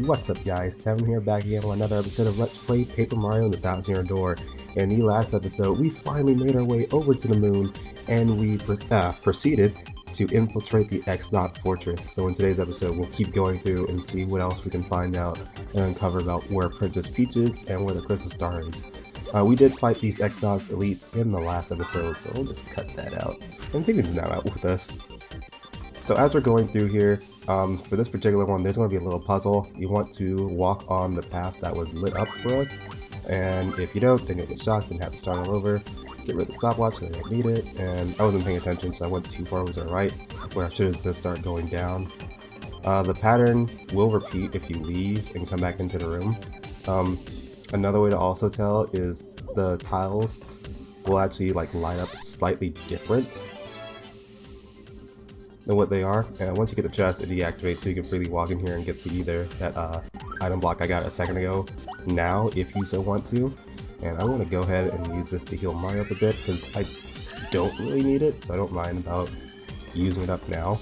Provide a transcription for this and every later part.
What's up guys, Tevy here back again with another episode of Let's Play Paper Mario and the Thousand Year Door. In the last episode, we finally made our way over to the moon and we proceeded to infiltrate the X-Naut Fortress. So in today's episode, we'll keep going through and see what else we can find out and uncover about where Princess Peach is and where the Crystal Star is. We did fight these X-Naut's elites in the last episode, so we'll just cut that out. And Tevy's now out with us. So as we're going through here, for this particular one, there's going to be a little puzzle. You want to walk on the path that was lit up for us, and if you don't, then you'll get shocked and have to start all over. Get rid of the stopwatch because I don't need it, and I wasn't paying attention, so I went too far over to the right, where I should have just started going down. The pattern will repeat if you leave and come back into the room. Another way to also tell is the tiles will actually like light up slightly different than what they are, and once you get the chest, it deactivates, so you can freely walk in here and get that item block I got a second ago now if you so want to. And I want to go ahead and use this to heal Mario up a bit because I don't really need it, so I don't mind about using it up now.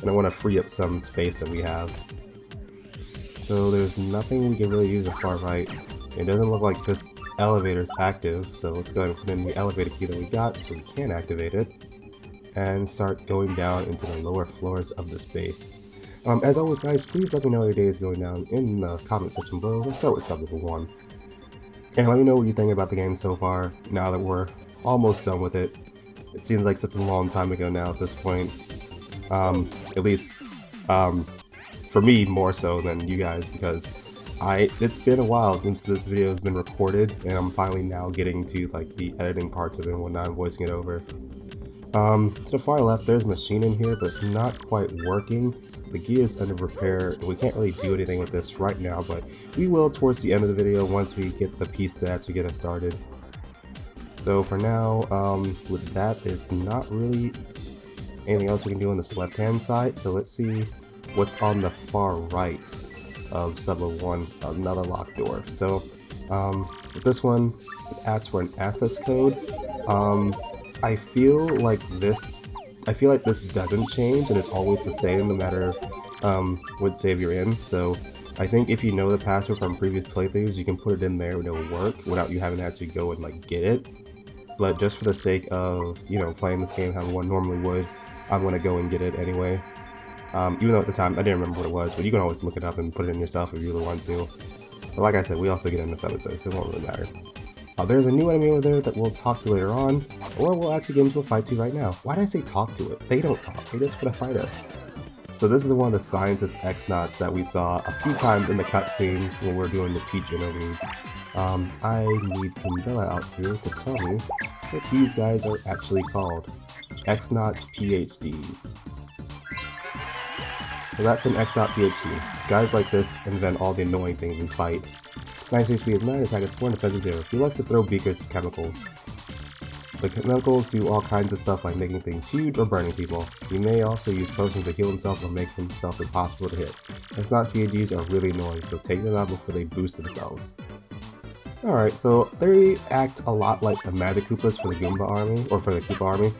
And I want to free up some space that we have. So there's nothing we can really use at far right. It doesn't look like this elevator is active, so let's go ahead and put in the elevator key that we got so we can activate it and start going down into the lower floors of this base. As always guys, please let me know how your day is going down in the comment section below. Let's start with sub level 1. And let me know what you think about the game so far, now that we're almost done with it. It seems like such a long time ago now at this point. At least, for me more so than you guys, because it's been a while since this video has been recorded, and I'm finally now getting to like the editing parts of it and whatnot, and voicing it over. To the far left, there's a machine in here, but it's not quite working. The gear is under repair, and we can't really do anything with this right now, but we will towards the end of the video once we get the piece to actually get us started. So for now, with that, there's not really anything else we can do on this left-hand side, so let's see what's on the far right of sub-level 1, another locked door. So with this one, it asks for an access code. I feel like this doesn't change, and it's always the same no matter what save you're in. So I think if you know the password from previous playthroughs, you can put it in there and it'll work without you having to actually go and like get it. But just for the sake of, you know, playing this game how one normally would, I'm gonna go and get it anyway. Even though at the time I didn't remember what it was, but you can always look it up and put it in yourself if you really want to. But like I said, we also get in this episode, so it won't really matter. There's a new enemy over there that we'll talk to later on, or we'll actually get into a fight to right now. Why did I say talk to it? They don't talk, they just want to fight us. So this is one of the scientist X-Nauts that we saw a few times in the cutscenes when we're doing the Peach interludes. I need Kumbella out here to tell me what these guys are actually called. X-Nauts PhDs. So that's an X-Naut PhD. Guys like this invent all the annoying things we fight. 9 HP is 9, attack is 4, and defense is 0. He likes to throw beakers to chemicals. The chemicals do all kinds of stuff like making things huge or burning people. He may also use potions to heal himself or make himself impossible to hit. X-Naut PhDs are really annoying, so take them out before they boost themselves. Alright, so they act a lot like the Magic Koopas for the Goomba army, or for the Koopa army.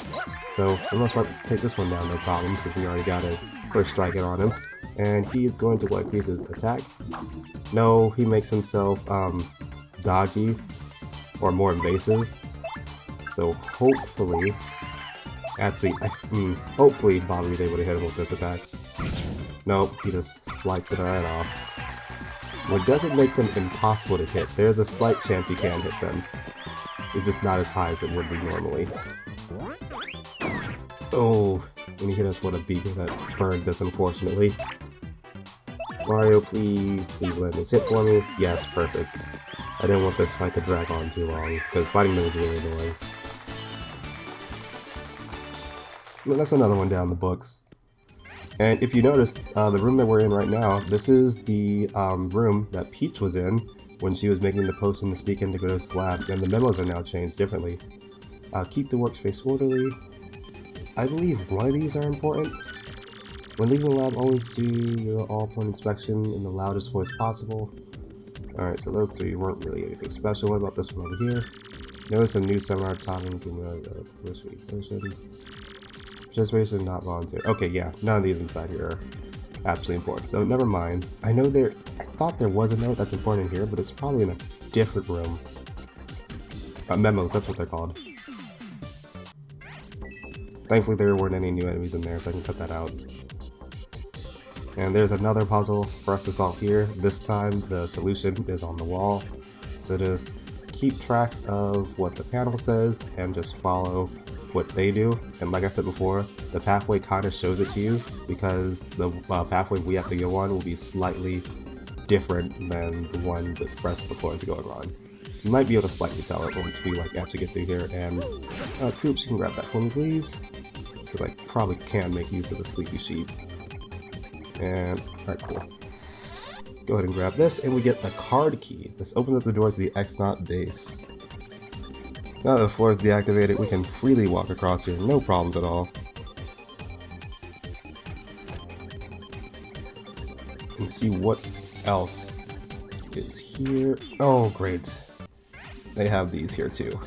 So for the most part, take this one down no problem, since we already got a first strike on him. And he is going to increase his attack. No, he makes himself dodgy or more invasive. So hopefully, hopefully Bobby is able to hit him with this attack. Nope, he just sliced it right off. What doesn't make them impossible to hit, there's a slight chance you can hit them. It's just not as high as it would be normally. Oh, and he hit us with a beaker that burned us, unfortunately. Mario, please land this hit for me. Yes, perfect. I didn't want this fight to drag on too long, because fighting them is really annoying. But that's another one down the books. And if you notice, the room that we're in right now, this is the room that Peach was in when she was making the potion to sneak in to go to this lab, and the memos are now changed differently. Keep the workspace orderly. I believe one of these are important. When leaving the lab, always do your all-point inspection in the loudest voice possible. Alright, so those three weren't really anything special. What about this one over here? Notice a new seminar topic in potions. Participation not voluntary. Okay, yeah, none of these inside here are actually important. So never mind. I thought there was a note that's important in here, but it's probably in a different room. Memos, that's what they're called. Thankfully there weren't any new enemies in there, so I can cut that out. And there's another puzzle for us to solve here. This time the solution is on the wall. So just keep track of what the panel says and just follow what they do. And like I said before, the pathway kind of shows it to you because the pathway we have to go on will be slightly different than the one that the rest of the floor is going on. You might be able to slightly tell it once we actually get through here. And Coops, you can grab that for me, please, because I probably can make use of the sleepy sheep. And alright, cool. Go ahead and grab this, and we get the card key. This opens up the door to the X-Naut base. Now that the floor is deactivated, we can freely walk across here, no problems at all. And see what else is here. Oh, great. They have these here too.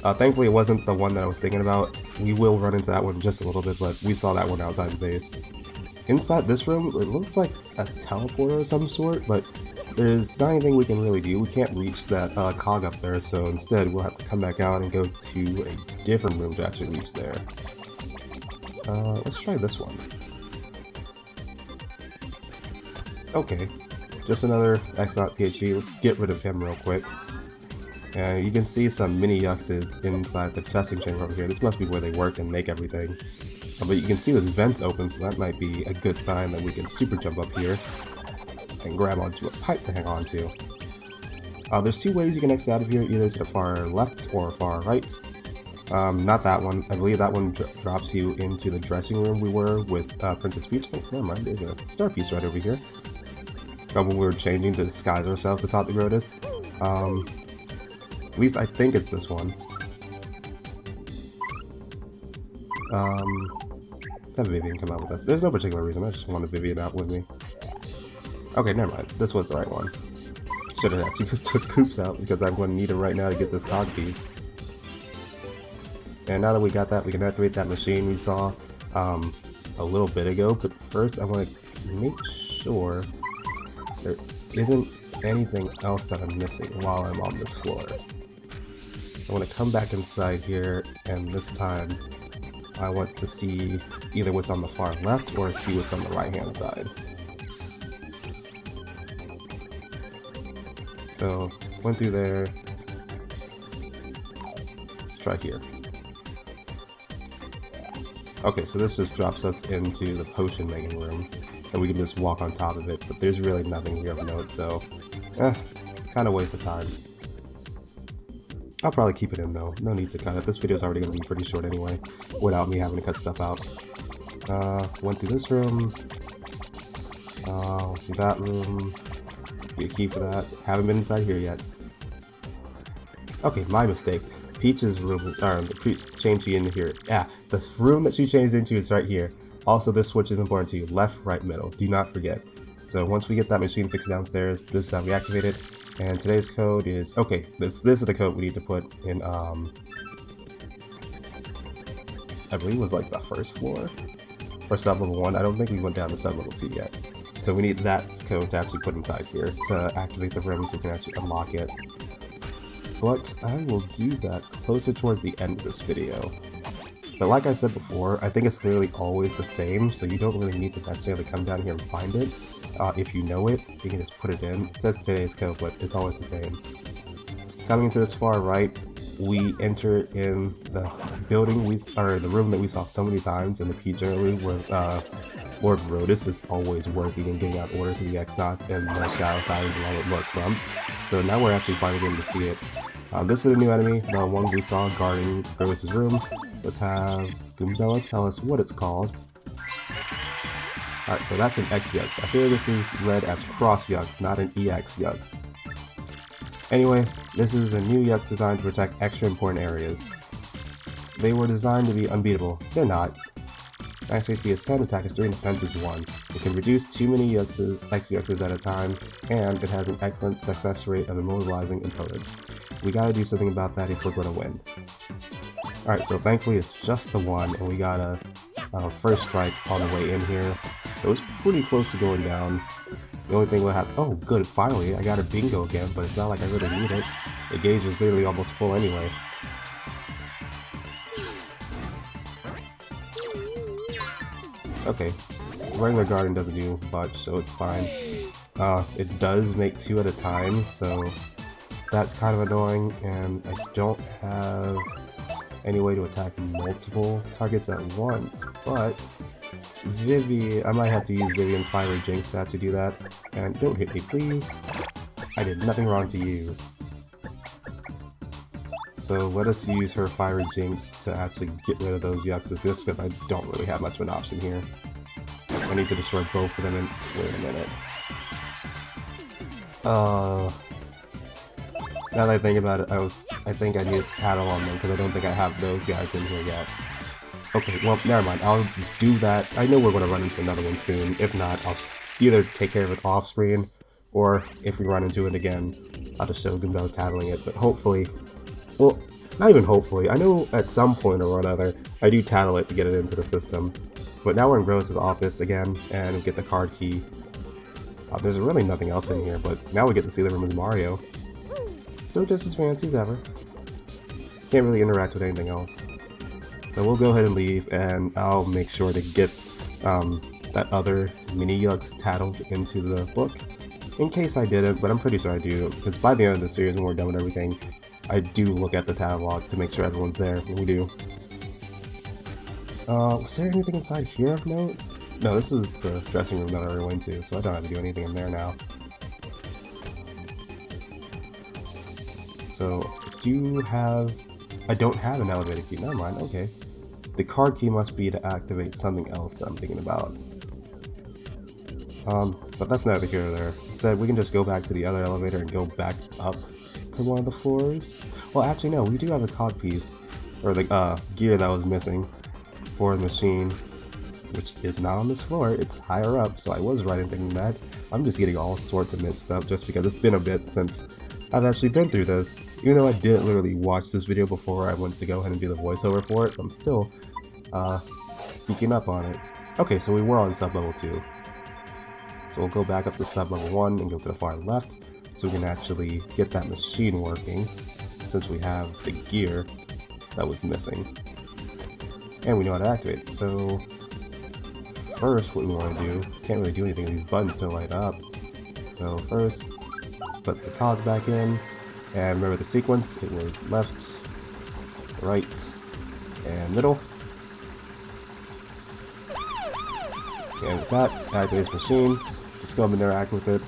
Thankfully it wasn't the one that I was thinking about. We will run into that one in just a little bit, but we saw that one outside the base. Inside this room, it looks like a teleporter of some sort, but there's not anything we can really do. We can't reach that cog up there, so instead we'll have to come back out and go to a different room to actually reach there. Let's try this one. Okay, just another X-Naut PhD. Let's get rid of him real quick. And you can see some mini yuxes inside the testing chamber over here. This must be where they work and make everything. But you can see those vents open, so that might be a good sign that we can super jump up here and grab onto a pipe to hang on to. There's two ways you can exit out of here, either to the far left or far right. Not that one. I believe that one drops you into the dressing room we were with Princess Peach. Oh, never mind, there's a star piece right over here. When we were changing to disguise ourselves to Top the Grotus. At least I think it's this one. Have Vivian come out with us. There's no particular reason, I just wanted Vivian out with me. Okay, never mind. This was the right one. Should have actually took Coops out because I'm going to need him right now to get this cog piece. And now that we got that, we can activate that machine we saw a little bit ago. But first, I want to make sure there isn't anything else that I'm missing while I'm on this floor. So I'm going to come back inside here, and this time I want to see either what's on the far left or see what's on the right hand side. So, went through there. Let's try here. Okay, so this just drops us into the potion making room, and we can just walk on top of it, but there's really nothing here of note, so kind of waste of time. I'll probably keep it in though, no need to cut it. This video is already going to be pretty short anyway, without me having to cut stuff out. Went through this room, that room, get a key for that. Haven't been inside here yet. Okay, my mistake. Peach's room, Peach changed you in here. Yeah, the room that she changed into is right here. Also, this switch is important to you. Left, right, middle. Do not forget. So once we get that machine fixed downstairs, this is how we activate it. And today's code is, okay, this is the code we need to put in, I believe it was like the first floor, or sub-level 1. I don't think we went down to sub-level 2 yet. So we need that code to actually put inside here to activate the room so we can actually unlock it. But I will do that closer towards the end of this video. But like I said before, I think it's literally always the same, so you don't really need to necessarily come down here and find it. If you know it, you can just put it in. It says today's code, but it's always the same. Coming into this far right, we enter in the building the room that we saw so many times in the Peach interlude, where Lord Grotus is always working and getting out orders to the X-Nauts and the Shadow Sirens along with Lord Crump. So now we're actually finally getting to see it. This is a new enemy, the one we saw guarding Grotus' room. Let's have Goombella tell us what it's called. Alright, so that's an X-Yux. I fear this is read as Cross-Yux, not an EX-Yux. Anyway, this is a new Yux designed to protect extra important areas. They were designed to be unbeatable. They're not. Max HP is 10, attack is 3, and defense is 1. It can reduce too many X-Yuxes at a time, and it has an excellent success rate of immobilizing opponents. We gotta do something about that if we're gonna win. Alright, so thankfully it's just the one, and we got a first strike on the way in here. So it's pretty close to going down. The only thing we'll have... Oh, good, finally, I got a bingo again, but it's not like I really need it. The gauge is literally almost full anyway. Okay, regular garden doesn't do much, so it's fine. It does make 2 at a time, so that's kind of annoying, and I don't have any way to attack multiple targets at once, but I might have to use Vivian's Fiery Jinx stat to do that, and don't hit me please, I did nothing wrong to you. So let us use her Fiery Jinx to actually get rid of those Yuxes, just because I don't really have much of an option here. I need to destroy both of them and... wait a minute. Now that I think about it, I think I needed to tattle on them, because I don't think I have those guys in here yet. Okay, well, never mind, I'll do that. I know we're going to run into another one soon. If not, I'll either take care of it off screen, or if we run into it again, I'll just show them about tattling it, but hopefully... well, not even hopefully, I know at some point or another, I do tattle it to get it into the system. But now we're in Gross's office again, and get the card key. There's really nothing else in here, but now we get to see the room as Mario. Still just as fancy as ever. Can't really interact with anything else. So we'll go ahead and leave, and I'll make sure to get that other mini Yux tattled into the book. In case I didn't, but I'm pretty sure I do, because by the end of the series when we're done with everything, I do look at the tab log to make sure everyone's there, and we do. Was there anything inside here of note? No, this is the dressing room that I already went to, so I don't have to do anything in there now. So, I don't have an elevator key, never mind, okay. The card key must be to activate something else that I'm thinking about. But that's neither here nor there. Instead, we can just go back to the other elevator and go back up to one of the floors. Well, actually no, we do have a cog piece, or the gear that was missing for the machine, which is not on this floor, it's higher up, so I was right in thinking that. I'm just getting all sorts of mixed up just because it's been a bit since I've actually been through this. Even though I didn't literally watch this video before I went to go ahead and do the voiceover for it, I'm still peeking up on it. Okay, so we were on sub-level 2. So we'll go back up to sub-level 1 and go to the far left, so we can actually get that machine working, since we have the gear that was missing. And we know how to activate it. So first what we want to do, can't really do anything, these buttons don't light up. So first, let's put the cog back in, and remember the sequence, it was left, right, and middle. And with that, activate this machine, just go up and interact with it,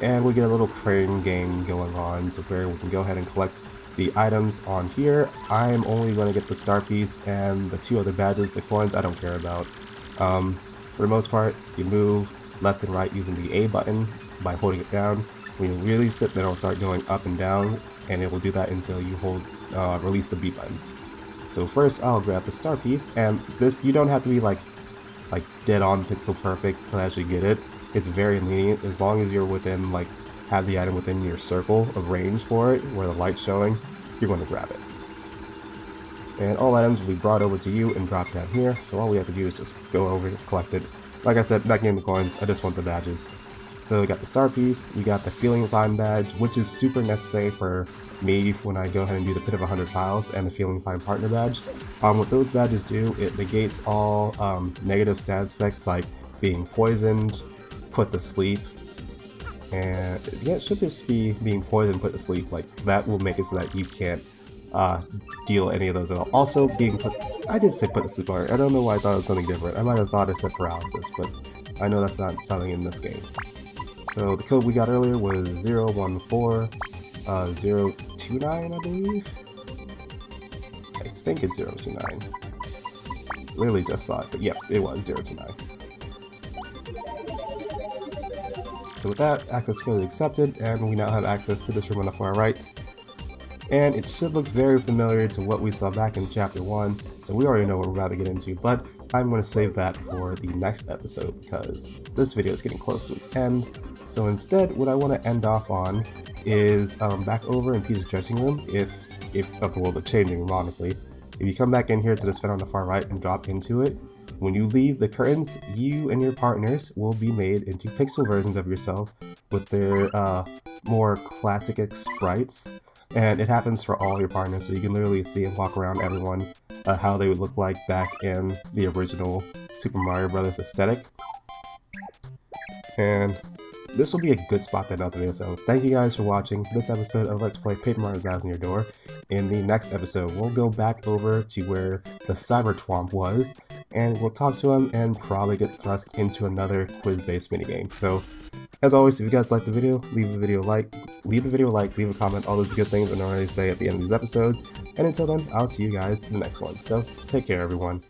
and we get a little crane game going on to where we can go ahead and collect the items on here. I'm only going to get the star piece and the 2 other badges, the coins I don't care about. For the most part, you move left and right using the A button by holding it down. When you release it, then it'll start going up and down, and it will do that until you release the B button. So first I'll grab the star piece, and this, you don't have to be like dead on pixel perfect to actually get it. It's very lenient as long as you're within have the item within your circle of range for it, where the light's showing, you're going to grab it. And all items will be brought over to you and dropped down here, so all we have to do is just go over and collect it. Like I said, not getting the coins, I just want the badges. So we got the star piece, we got the Feeling Fine badge, which is super necessary for me when I go ahead and do the Pit of 100 Tiles, and the Feeling Fine partner badge. What those badges do, it negates all negative status effects like being poisoned, put to sleep, and yeah, it should just be being poisoned, put to sleep. Like, that will make it so that you can't deal any of those at all. Also, being put, I did say put to sleep already. I don't know why I thought it was something different. I might have thought I said paralysis, but I know that's not something in this game. So the code we got earlier was 014029, I believe. I think it's 029. Literally just saw it, but yeah, it was 029. So with that, access code is accepted, and we now have access to this room on the far right. And it should look very familiar to what we saw back in Chapter 1, so we already know what we're about to get into, but I'm going to save that for the next episode, because this video is getting close to its end. So instead, what I want to end off on is back over in Peach's dressing room, well, the changing room, honestly. If you come back in here to this vent on the far right and drop into it, When you leave the curtains, you and your partners will be made into pixel versions of yourself with their more classic sprites, and it happens for all your partners, so you can literally see and walk around everyone how they would look like back in the original Super Mario Bros. Aesthetic. And this will be a good spot to end out the video, so thank you guys for watching this episode of Let's Play Paper Mario Thousand Year Door. In the next episode, we'll go back over to where the Cyber Twomp was, and we'll talk to him and probably get thrust into another quiz-based minigame. So, as always, if you guys liked the video, leave the video a like, leave a comment, all those good things I normally say at the end of these episodes. And until then, I'll see you guys in the next one. So, take care, everyone.